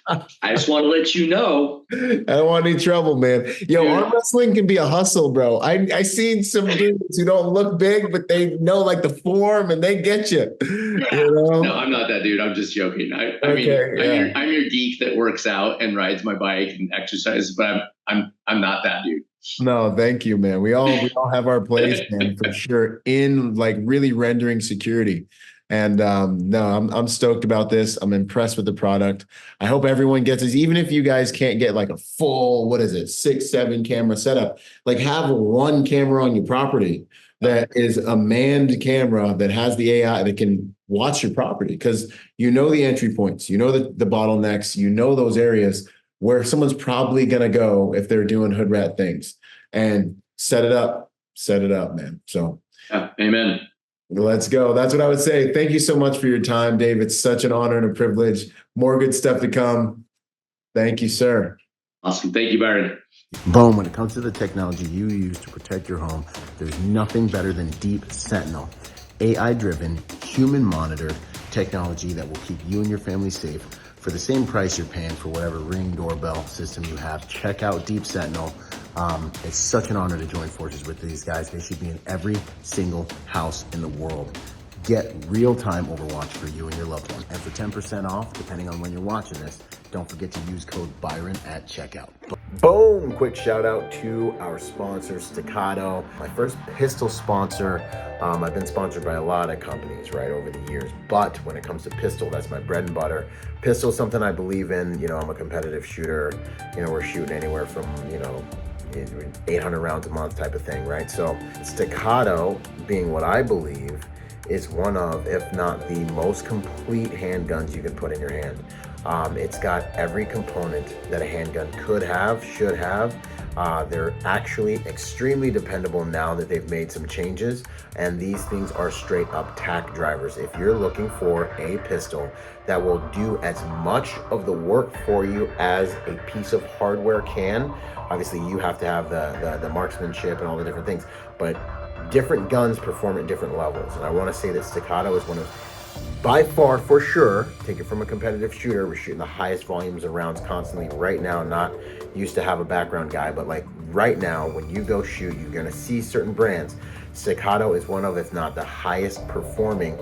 I just want to let you know. I don't want any trouble, man. Arm wrestling can be a hustle, bro. I seen some dudes who don't look big, but they know like the form, and they get you. No, I'm not that dude. I'm just joking. I'm your geek that works out and rides my bike and exercises, but I'm not that dude. No, thank you, man. We all have our place, man, for sure, in like really rendering security. And I'm stoked about this. I'm impressed with the product. I hope everyone gets this. Even if you guys can't get like a full, 6-7 camera setup, like have one camera on your property that is a manned camera that has the AI that can watch your property, because the entry points, the bottlenecks, those areas where someone's probably going to go if they're doing hood rat things, and set it up, man. So amen. Let's go. That's what I would say. Thank you so much for your time, Dave. It's such an honor and a privilege. More good stuff to come. Thank you, sir. Awesome. Thank you, Byron. Boom. When it comes to the technology you use to protect your home, there's nothing better than Deep Sentinel. AI-driven, human-monitored technology that will keep you and your family safe for the same price you're paying for whatever Ring doorbell system you have. Check out Deep Sentinel. It's such an honor to join forces with these guys. They should be in every single house in the world. Get real-time Overwatch for you and your loved one. And for 10% off, depending on when you're watching this, don't forget to use code Byron at checkout. Boom! Quick shout out to our sponsor, Staccato. My first pistol sponsor. I've been sponsored by a lot of companies, right, over the years. But when it comes to pistol, that's my bread and butter. Pistol is something I believe in. I'm a competitive shooter. We're shooting anywhere from, 800 rounds a month type of thing, right? So Staccato, being what I believe, is one of, if not the most complete handguns you can put in your hand. It's got every component that a handgun could have, should have. They're actually extremely dependable now that they've made some changes, and these things are straight up tack drivers. If you're looking for a pistol that will do as much of the work for you as a piece of hardware can, obviously you have to have the marksmanship and all the different things, but different guns perform at different levels. And I want to say that Staccato is one of, by far, for sure, take it from a competitive shooter, we're shooting the highest volumes of rounds constantly right now. Not used to have a background guy, but like right now, when you go shoot, you're going to see certain brands. Staccato is one of, if not the highest performing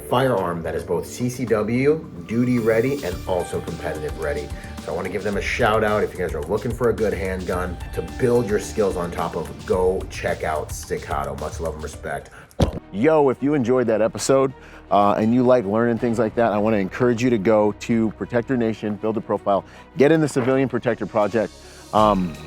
firearm that is both CCW, duty ready, and also competitive ready. So I want to give them a shout out. If you guys are looking for a good handgun to build your skills on top of, go check out Staccato. Much love and respect. Yo, if you enjoyed that episode and you like learning things like that, I want to encourage you to go to Protector Nation, build a profile, get in the Civilian Protector Project.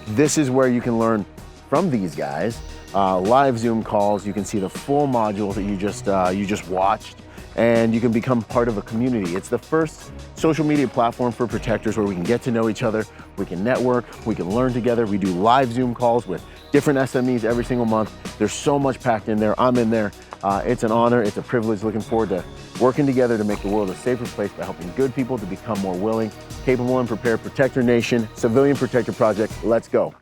This is where you can learn from these guys, live Zoom calls. You can see the full modules that you just watched, and you can become part of a community. It's the first social media platform for protectors where we can get to know each other, we can network, we can learn together. We do live Zoom calls with different SMEs every single month. There's so much packed in there. I'm in there. It's an honor, it's a privilege. Looking forward to working together to make the world a safer place by helping good people to become more willing, capable, and prepared. Protect Your Nation, Civilian Protector Project. Let's go.